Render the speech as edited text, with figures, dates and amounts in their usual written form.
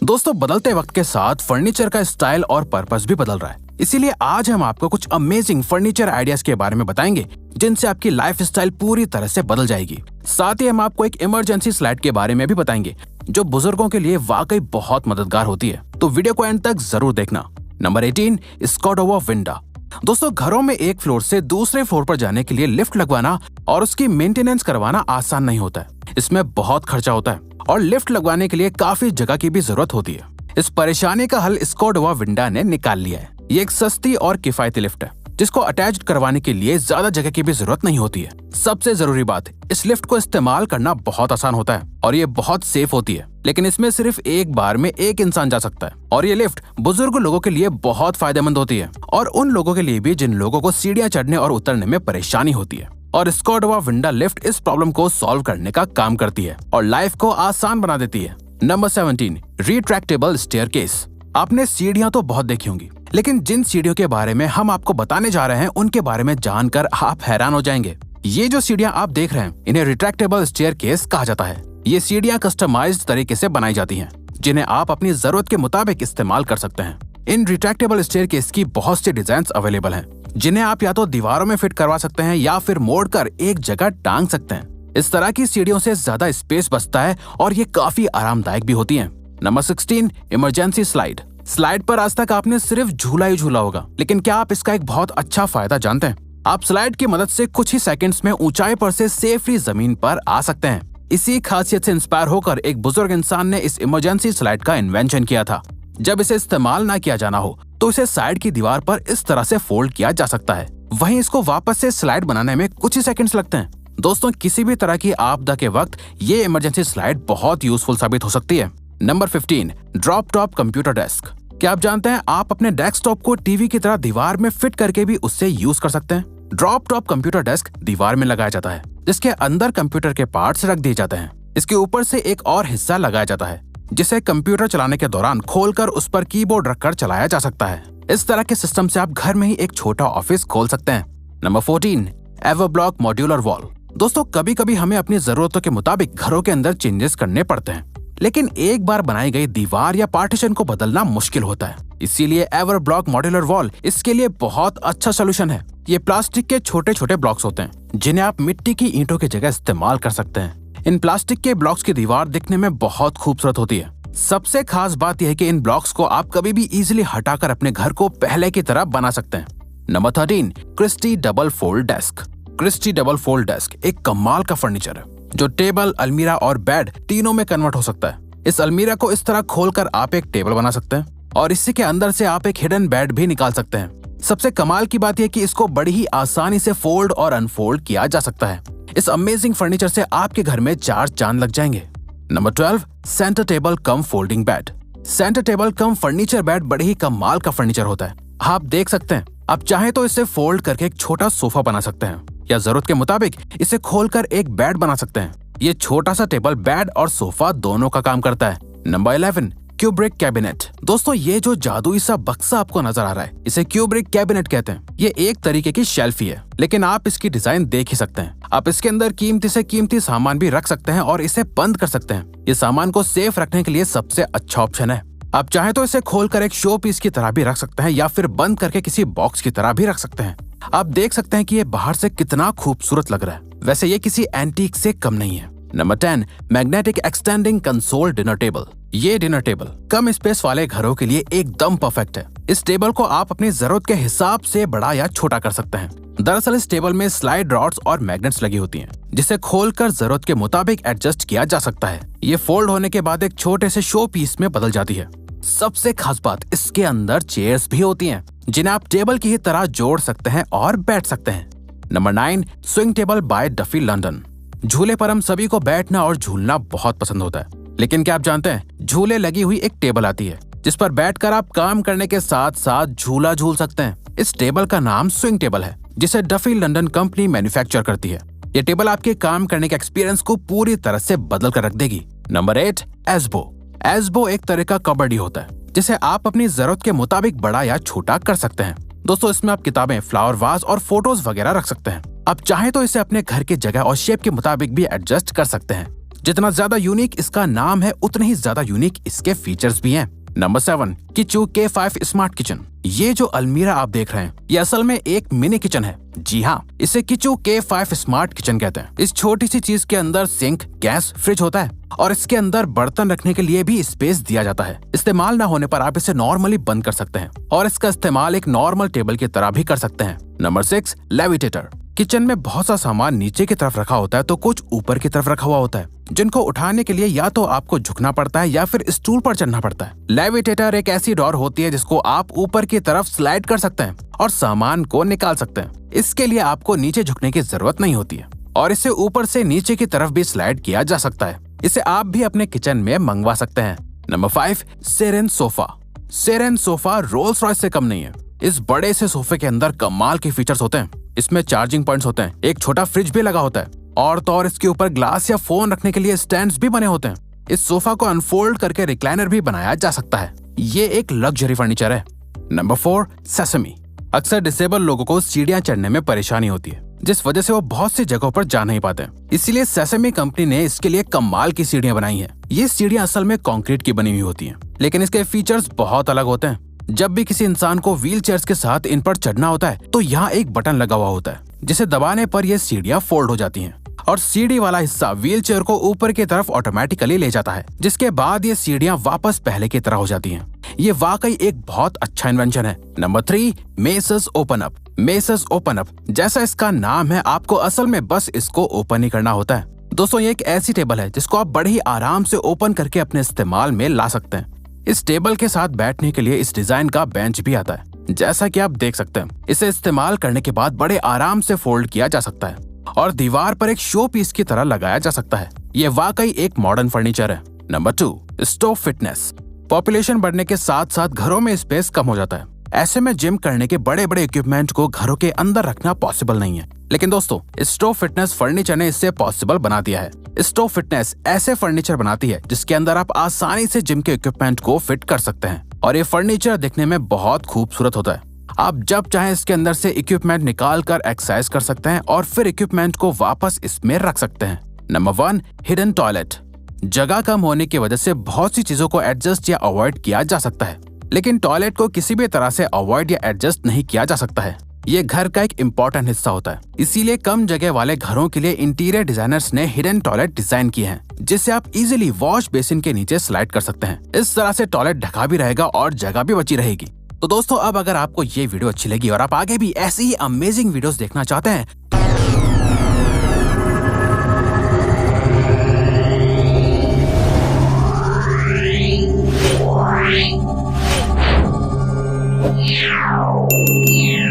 दोस्तों, बदलते वक्त के साथ फर्नीचर का स्टाइल और पर्पस भी बदल रहा है। इसीलिए आज हम आपको कुछ अमेजिंग फर्नीचर आइडियाज के बारे में बताएंगे जिनसे आपकी लाइफ स्टाइल पूरी तरह से बदल जाएगी। साथ ही हम आपको एक इमरजेंसी स्लाइड के बारे में भी बताएंगे जो बुजुर्गों के लिए वाकई बहुत मददगार होती है, तो वीडियो को एंड तक जरूर देखना। नंबर 18, स्कॉडोवा विंडो। दोस्तों, घरों में एक फ्लोर से दूसरे फ्लोर पर जाने के लिए लिफ्ट लगवाना और उसकी मेंटेनेंस करवाना आसान नहीं होता है। इसमें बहुत खर्चा होता है और लिफ्ट लगवाने के लिए काफी जगह की भी जरूरत होती है। इस परेशानी का हल स्कॉडोवा विंडो ने निकाल लिया है। ये एक सस्ती और किफायती लिफ्ट है जिसको अटैच करवाने के लिए ज्यादा जगह की भी जरूरत नहीं होती है। सबसे जरूरी बात, इस लिफ्ट को इस्तेमाल करना बहुत आसान होता है और ये बहुत सेफ होती है। लेकिन इसमें सिर्फ एक बार में एक इंसान जा सकता है और ये लिफ्ट बुजुर्ग लोगों के लिए बहुत फायदेमंद होती है और उन लोगों के लिए भी जिन लोगों को सीढ़ियां चढ़ने और उतरने में परेशानी होती है। और स्कॉडोवा विंडो लिफ्ट इस प्रॉब्लम को सॉल्व करने का काम करती है और लाइफ को आसान बना देती है। Number 17, retractable staircase. आपने सीढ़ियां तो बहुत देखी होंगी, लेकिन जिन सीढ़ियों के बारे में हम आपको बताने जा रहे हैं उनके बारे में जानकर आप हैरान हो जाएंगे। ये जो सीढ़ियां आप देख रहे हैं इन्हें रिट्रैक्टेबल स्टेयरकेस कहा जाता है। ये सीढ़ियां कस्टमाइज्ड तरीके से बनाई जाती हैं जिन्हें आप अपनी जरूरत के मुताबिक इस्तेमाल कर सकते हैं। इन रिट्रैक्टेबल स्टेयरकेस की बहुत सी डिजाइन्स अवेलेबल हैं जिन्हें आप या तो दीवारों में फिट करवा सकते हैं या फिर मोड़कर एक जगह टांग सकते हैं। इस तरह की सीढ़ियों से ज्यादा स्पेस बचता है और ये काफी आरामदायक भी होती हैं। Number 16, emergency slide. स्लाइड पर आज तक आपने सिर्फ झूला ही झूला होगा, लेकिन क्या आप इसका एक बहुत अच्छा फायदा जानते हैं? आप स्लाइड की मदद से कुछ ही सेकंड्स में ऊंचाई पर से सेफली जमीन पर आ सकते हैं। इसी खासियत से इंस्पायर होकर एक बुजुर्ग इंसान ने इस इमरजेंसी स्लाइड का इन्वेंशन किया था। जब इसे इस्तेमाल ना किया जाना हो तो इसे साइड की दीवार पर इस तरह से फोल्ड किया जा सकता है। वहीं इसको वापस से स्लाइड बनाने में कुछ ही सेकंड्स लगते हैं। दोस्तों, किसी भी तरह की आपदा के वक्त ये इमरजेंसी स्लाइड बहुत यूजफुल साबित हो सकती है। Number 15, drop top computer desk. क्या आप जानते हैं आप अपने डेस्कटॉप को टीवी की तरह दीवार में फिट करके भी उससे यूज कर सकते हैं? ड्रॉप टॉप कंप्यूटर डेस्क दीवार में लगाया जाता है जिसके अंदर कंप्यूटर के पार्ट्स रख दिए जाते हैं। इसके ऊपर से एक और हिस्सा लगाया जाता है जिसे कंप्यूटर चलाने के दौरान खोलकर उस पर कीबोर्ड रखकर चलाया जा सकता है। इस तरह के सिस्टम से आप घर में ही एक छोटा ऑफिस खोल सकते हैं। Number 14, Everblock modular wall. दोस्तों, कभी कभी हमें अपनी जरूरतों के मुताबिक घरों के अंदर चेंजेस करने पड़ते हैं, लेकिन एक बार बनाई गई दीवार या पार्टीशन को बदलना मुश्किल होता है। इसीलिए एवरब्लॉक मॉड्यूलर वॉल इसके लिए बहुत अच्छा सोल्यूशन है। ये प्लास्टिक के छोटे छोटे ब्लॉक्स होते हैं जिन्हें आप मिट्टी की ईंटों की जगह इस्तेमाल कर सकते हैं। इन प्लास्टिक के ब्लॉक्स की दीवार दिखने में बहुत खूबसूरत होती है। सबसे खास बात यह है कि इन ब्लॉक्स को आप कभी भी इजीली हटाकर अपने घर को पहले की तरह बना सकते हैं। Number 13, Christie double fold desk. Christie double fold desk एक कमाल का फर्नीचर है जो टेबल, अलमीरा और बेड तीनों में कन्वर्ट हो सकता है। इस अलमीरा को इस तरह खोलकर आप एक टेबल बना सकते हैं और इसी के अंदर से आप एक हिडन बेड भी निकाल सकते हैं। सबसे कमाल की बात यह कि इसको बड़ी ही आसानी से फोल्ड और अनफोल्ड किया जा सकता है। इस अमेजिंग फर्नीचर से आपके घर में 4 चांद लग जाएंगे। नंबर 12, सेंटर टेबल कम फोल्डिंग बेड। सेंटर टेबल कम फर्नीचर बेड बड़े ही कमाल का फर्नीचर होता है। आप देख सकते हैं, आप चाहें तो इसे फोल्ड करके एक छोटा सोफा बना सकते हैं या जरूरत के मुताबिक इसे खोलकर एक बेड बना सकते हैं। ये छोटा सा टेबल बेड और सोफा दोनों का काम करता है। Number 11, Kubrick cabinet. दोस्तों, ये जो जादुई सा बक्सा आपको नजर आ रहा है इसे क्यूब्रिक कैबिनेट कहते हैं। ये एक तरीके की शेल्फ ही है, लेकिन आप इसकी डिजाइन देख ही सकते हैं। आप इसके अंदर कीमती से कीमती सामान भी रख सकते हैं और इसे बंद कर सकते हैं। ये सामान को सेफ रखने के लिए सबसे अच्छा ऑप्शन है। आप चाहे तो इसे खोलकर एक शो पीस की तरह भी रख सकते हैं या फिर बंद करके किसी बॉक्स की तरह भी रख सकते हैं। आप देख सकते हैं कि ये बाहर से कितना खूबसूरत लग रहा है। वैसे ये किसी एंटीक से कम नहीं है। Number 10, magnetic extending console dinner table. ये डिनर टेबल कम स्पेस वाले घरों के लिए एकदम परफेक्ट है। इस टेबल को आप अपनी जरूरत के हिसाब से बड़ा या छोटा कर सकते हैं। दरअसल इस टेबल में स्लाइड रॉड्स और मैग्नेट्स लगी होती हैं, जिसे खोलकर जरूरत के मुताबिक एडजस्ट किया जा सकता है। ये फोल्ड होने के बाद एक छोटे से शो पीस में बदल जाती है। सबसे खास बात, इसके अंदर चेयर्स भी होती हैं जिन्हें आप टेबल की ही तरह जोड़ सकते हैं और बैठ सकते हैं। Number 9, swing table by Duffy London. झूले पर हम सभी को बैठना और झूलना बहुत पसंद होता है, लेकिन क्या आप जानते हैं झूले लगी हुई एक टेबल आती है जिस पर बैठकर आप काम करने के साथ साथ झूला झूल सकते हैं। इस टेबल का नाम स्विंग टेबल है जिसे डफी लंदन कंपनी मैन्युफैक्चर करती है। ये टेबल आपके काम करने के एक्सपीरियंस को पूरी तरह से बदल कर रख देगी। नंबर 8, एस्बो। एस्बो एक तरह का कबर्ड होता है जिसे आप अपनी जरूरत के मुताबिक बड़ा या छोटा कर सकते हैं। दोस्तों, इसमें आप किताबें, फ्लावर वाज और फोटोज वगैरह रख सकते हैं। आप चाहें तो इसे अपने घर की जगह और शेप के मुताबिक भी एडजस्ट कर सकते हैं। जितना ज्यादा यूनिक इसका नाम है उतने ही ज्यादा यूनिक इसके फीचर्स भी हैं। Number 7, Kishu K5 smart kitchen. ये जो अलमीरा आप देख रहे हैं ये असल में एक मिनी किचन है। जी हाँ, इसे किचू K5 स्मार्ट किचन कहते हैं। इस छोटी सी चीज के अंदर सिंक, गैस, फ्रिज होता है और इसके अंदर बर्तन रखने के लिए भी स्पेस दिया जाता है। इस्तेमाल ना होने पर आप इसे नॉर्मली बंद कर सकते हैं और इसका इस्तेमाल एक नॉर्मल टेबल की तरह भी कर सकते हैं। नंबर 6, लेविटेटर। किचन में बहुत सा सामान नीचे की तरफ रखा होता है तो कुछ ऊपर की तरफ रखा हुआ होता है, जिनको उठाने के लिए या तो आपको झुकना पड़ता है या फिर स्टूल पर चढ़ना पड़ता है। लेविटेटर एक ऐसी डोर होती है जिसको आप ऊपर की तरफ स्लाइड कर सकते हैं और सामान को निकाल सकते हैं। इसके लिए आपको नीचे झुकने की जरूरत नहीं होती है और इसे ऊपर से नीचे की तरफ भी स्लाइड किया जा सकता है। इसे आप भी अपने किचन में मंगवा सकते हैं। Number 5, Serene sofa. Serene sofa Rolls Royce से कम नहीं है। इस बड़े से सोफे के अंदर कमाल के फीचर्स होते हैं। इसमें चार्जिंग पॉइंट्स होते हैं, एक छोटा फ्रिज भी लगा होता है और तो और इसके ऊपर ग्लास या फोन रखने के लिए स्टैंड्स भी बने होते हैं। इस सोफा को अनफोल्ड करके रिक्लाइनर भी बनाया जा सकता है। ये एक लग्जरी फर्नीचर है। Number 4, sesame. अक्सर डिसेबल लोगों को सीढ़ियां चढ़ने में परेशानी होती है, जिस वजह से वो बहुत सी जगहों पर जा नहीं पाते। इसीलिए सेसमी कंपनी ने इसके लिए कमाल की सीढ़ियां बनाई हैं। ये सीढ़ियां असल में कंक्रीट की बनी हुई होती हैं, लेकिन इसके फीचर्स बहुत अलग होते हैं। जब भी किसी इंसान को व्हील चेयर्स के साथ इन पर चढ़ना होता है तो यहाँ एक बटन लगा हुआ होता है जिसे दबाने पर ये सीढ़ियां फोल्ड हो जाती हैं और सीढ़ी वाला हिस्सा व्हील चेयर को ऊपर की तरफ ऑटोमेटिकली ले जाता है, जिसके बाद ये सीढ़ियां वापस पहले की तरह हो जाती हैं। ये वाकई एक बहुत अच्छा इन्वेंशन है। Number 3, Messrs open up. Messrs open up, जैसा इसका नाम है, आपको असल में बस इसको ओपन ही करना होता है। दोस्तों, ये एक ऐसी टेबल है जिसको आप बड़े ही आराम से ओपन करके अपने इस्तेमाल में ला सकते हैं। इस टेबल के साथ बैठने के लिए इस डिजाइन का बेंच भी आता है, जैसा कि आप देख सकते हैं। इसे इस्तेमाल करने के बाद बड़े आराम से फोल्ड किया जा सकता है और दीवार पर एक शो पीस की तरह लगाया जा सकता है। ये वाकई एक मॉडर्न फर्नीचर है। Number 2, stove fitness. पॉपुलेशन बढ़ने के साथ साथ घरों में स्पेस कम हो जाता है। ऐसे में जिम करने के बड़े बड़े इक्विपमेंट को घरों के अंदर रखना पॉसिबल नहीं है, लेकिन दोस्तों स्टोव फिटनेस फर्नीचर ने इससे पॉसिबल बना दिया है। स्टोव फिटनेस ऐसे फर्नीचर बनाती है जिसके अंदर आप आसानी से जिम के इक्विपमेंट को फिट कर सकते हैं और ये फर्नीचर दिखने में बहुत खूबसूरत होता है। आप जब चाहें इसके अंदर से इक्विपमेंट निकाल कर एक्सरसाइज कर सकते हैं और फिर इक्विपमेंट को वापस इसमें रख सकते हैं। Number 1, hidden toilet. जगह कम होने की वजह से बहुत सी चीजों को एडजस्ट या अवॉइड किया जा सकता है, लेकिन टॉयलेट को किसी भी तरह से अवॉइड या एडजस्ट नहीं किया जा सकता है। ये घर का एक इम्पोर्टेंट हिस्सा होता है, इसीलिए कम जगह वाले घरों के लिए इंटीरियर डिजाइनर्स ने हिडन टॉयलेट डिजाइन किए हैं, जिससे आप इजीली वॉश बेसिन के नीचे स्लाइड कर सकते हैं। इस तरह से टॉयलेट ढका भी रहेगा और जगह भी बची रहेगी। तो दोस्तों, अब अगर आपको ये वीडियो अच्छी लगी और आप आगे भी ऐसी ही अमेजिंग वीडियोस देखना चाहते हैं Yeah.